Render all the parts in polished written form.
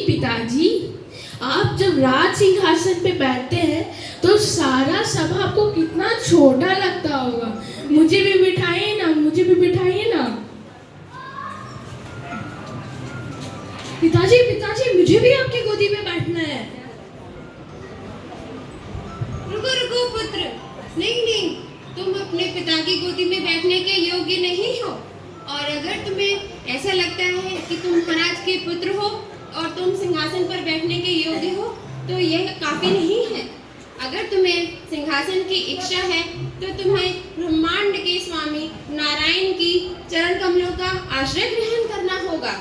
पिताजी, आप जब राज सिंहासन पे बैठते हैं तो सारा सभा आपको कितना छोटा लगता होगा। मुझे भी बिठाइए ना, मुझे भी बिठाइए ना। पिताजी पिताजी, मुझे भी आपकी गोदी में बैठना है। रुको रुको पुत्र, नहीं नहीं, तुम अपने पिता की गोदी में बैठने के योग्य नहीं हो। और अगर तुम्हें ऐसा लगता है कि तुम महाराज के पुत्र हो और तुम सिंहासन पर बैठने के योग्य हो, तो यह काफी नहीं है। अगर तुम्हें सिंहासन की इच्छा है तो तुम्हें ब्रह्मांड के स्वामी नारायण की चरण कमलों का आश्रय ग्रहण करना होगा,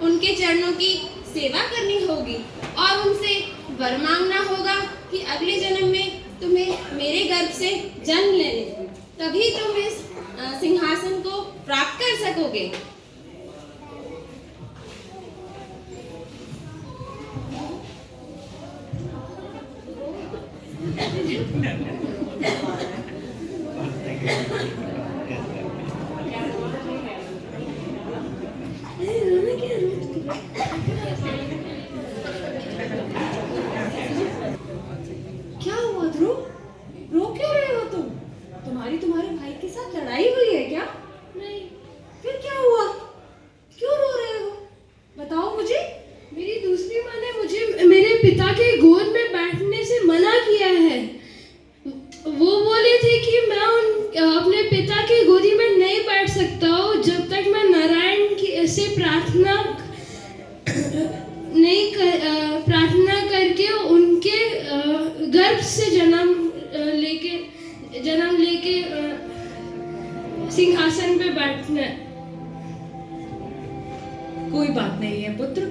उनके चरणों की सेवा करनी होगी और उनसे वर मांगना होगा कि अगले जन्म में तुम्हें मेरे गर्भ से जन्म लेने, तभी तुम इस सिंहासन को प्राप्त कर सकोगे। क्या हुआ ध्रुव? रो क्यों रहे हो तुम? तुम्हारे भाई के साथ लड़ाई हुई है क्या? नहीं। फिर क्या हुआ? क्यों रो रहे हो? बताओ मुझे। मेरी दूसरी माँ ने मुझे मेरे पिता के गोद में बैठने से मना किया है। वो बोले थे कि मैं अपने पिता की गोदी में नहीं बैठ सकता हूँ जब तक मैं नारायण की से प्रार्थना करके उनके गर्भ से जन्म लेके सिंहासन पे बैठना। कोई बात नहीं है पुत्र,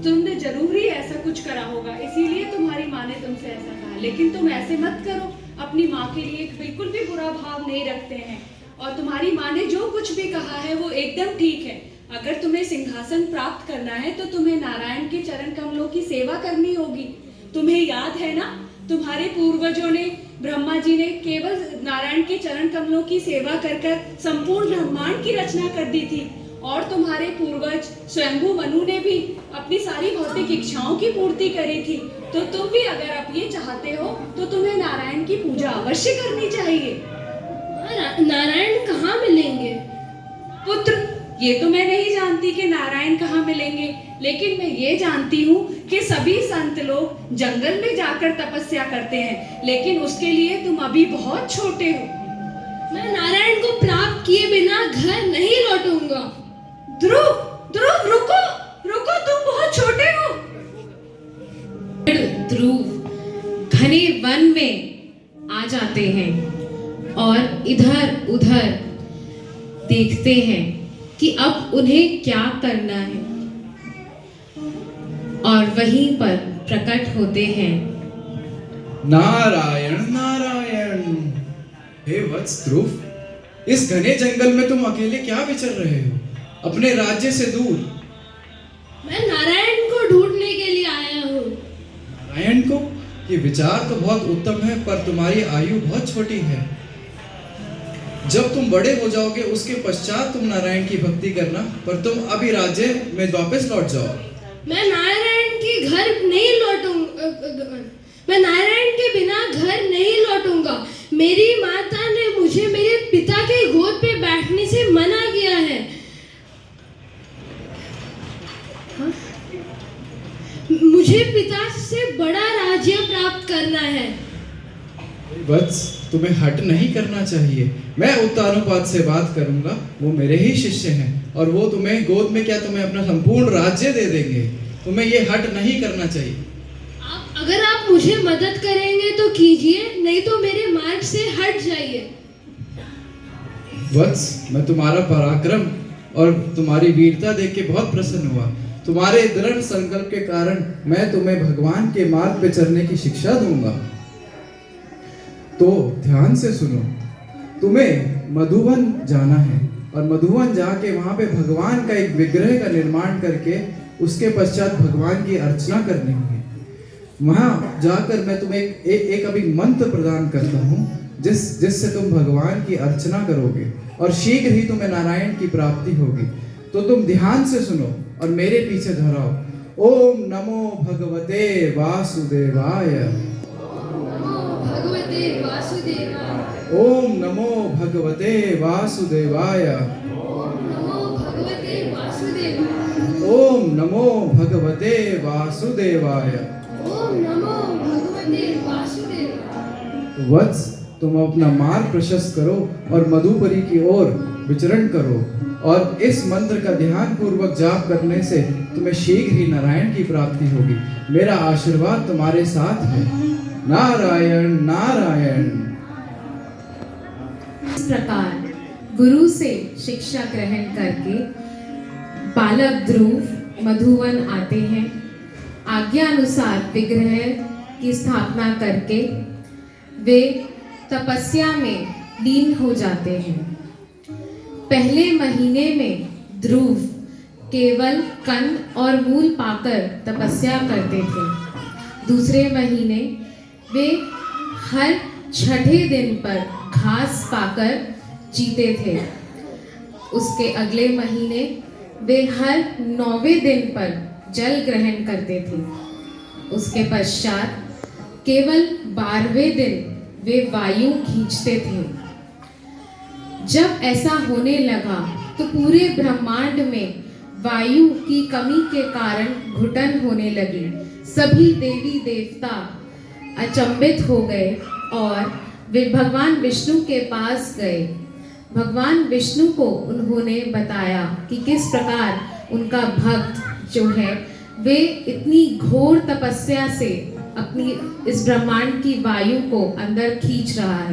तुमने जरूर ही ऐसा कुछ करा होगा, इसीलिए तुम्हारी माँ ने तुमसे ऐसा कहा। लेकिन तुम ऐसे मत करो, अपनी माँ के लिए बिल्कुल भी बुरा भाव नहीं रखते हैं। और तुम्हारी माँ ने जो कुछ भी कहा है वो एकदम ठीक है। अगर तुम्हें सिंहासन प्राप्त करना है तो तुम्हें नारायण के चरण कमलों की सेवा करनी होगी। तुम्हें याद है ना, तुम्हारे पूर्वजों ने, ब्रह्मा जी ने केवल नारायण के चरण कमलों की सेवा कर संपूर्ण ब्रह्मांड की रचना कर दी थी। और तुम्हारे पूर्वज स्वयंभू मनु ने भी अपनी सारी भौतिक इच्छाओं की पूर्ति करी थी। तो तुम भी अगर अब ये चाहते हो तो तुम्हें नारायण की पूजा अवश्य करनी चाहिए। नारायण कहाँ मिलेंगे? पुत्र, ये तो मैं नहीं जानती कि नारायण कहाँ मिलेंगे, लेकिन मैं ये जानती हूँ कि सभी संत लोग जंगल में जाकर तपस्या करते हैं, लेकिन उसके लिए तुम अभी बहुत छोटे हो। मैं नारायण को प्राप्त किए बिना घर नहीं लौटूंगा। ध्रुव, ध्रुव रुको, रुको, तुम बहुत छोटे हो। ध्रुव घने वन में आ जाते हैं और इधर उधर देखते हैं कि अब उन्हें क्या करना है, और वहीं पर प्रकट होते हैं नारायण नारायण। हे वत्स ध्रुव, इस घने जंगल में तुम अकेले क्या विचर रहे हो, अपने राज्य से दूर? मैं नारायण को ढूंढने के लिए आया हूँ। नारायण को? ये विचार तो बहुत उत्तम है, पर तुम्हारी आयु बहुत छोटी है। जब तुम बड़े हो जाओगे उसके पश्चात तुम नारायण की भक्ति करना, पर तुम अभी राज्य में वापस लौट जाओ। मैं नारायण के घर नहीं लौटूंगा। मैं नारायण के बिना घर नहीं लौटूंगा। मेरी माता ने मुझे मेरे पिता के गोद पे बैठने से मना किया है। हाँ? मुझे पिता से बड़ा राज्य प्राप्त करना है। वत्स, तुम्हें हट नहीं करना चाहिए। मैं उत्तानुपात से बात करूंगा, वो मेरे ही शिष्य हैं और वो तुम्हें गोद में क्या तुम्हें अपना संपूर्ण राज्य दे देंगे। तुम्हें ये हट नहीं करना चाहिए। अगर आप मुझे मदद करेंगे तो कीजिए, नहीं तो मेरे मार्ग से हट जाइए। वत्स, मैं तुम्हारा पराक्रम और तुम्हारी वीरता देख के बहुत प्रसन्न हुआ। तुम्हारे दृढ़ संकल्प के कारण मैं तुम्हें भगवान के मार्ग पे चलने की शिक्षा दूंगा। तो ध्यान से सुनो, तुम्हें मधुवन जाना है और मधुवन जाके वहां पे भगवान का एक विग्रह का निर्माण करके उसके पश्चात भगवान की अर्चना करनी होगी। वहां जाकर मैं तुम्हें एक अभी मंत्र प्रदान करता हूँ जिससे तुम भगवान की अर्चना करोगे और शीघ्र ही तुम्हें नारायण की प्राप्ति होगी। तो तुम ध्यान से सुनो और मेरे पीछे दोहराओ। ओम नमो भगवते वासुदेवाय। नमो भगवते वासुदेवाय। ओम नमो भगवते वासुदेवाय। नमो भगवते वासुदेवाय। ओम नमो भगवते वासुदेवाय। ओम नमो भगवते वासुदेवाय। वत्स, तुम अपना मार्ग प्रशस्त करो और मधुपरी की ओर विचरण करो, और इस मंत्र का ध्यान पूर्वक जाप करने से तुम्हें शीघ्र ही नारायण की प्राप्ति होगी। मेरा आशीर्वाद तुम्हारे साथ है। नारायण नारायण। इस प्रकार गुरु से शिक्षा ग्रहण करके बालक ध्रुव मधुवन आते हैं। आज्ञा अनुसार विग्रह की स्थापना करके वे तपस्या में लीन हो जाते हैं। पहले महीने में ध्रुव केवल कंद और मूल पाकर तपस्या करते थे। दूसरे महीने वे हर छठे दिन पर घास पाकर जीते थे। उसके अगले महीने वे हर 9वें दिन पर जल ग्रहण करते थे। उसके पश्चात केवल 12वें दिन वे वायु खींचते थे। जब ऐसा होने लगा तो पूरे ब्रह्मांड में वायु की कमी के कारण घुटन होने लगी। सभी देवी देवता अचंभित हो गए और वे भगवान विष्णु के पास गए। भगवान विष्णु को उन्होंने बताया कि किस प्रकार उनका भक्त जो है वे इतनी घोर तपस्या से अपनी इस ब्रह्मांड की वायु को अंदर खींच रहा है।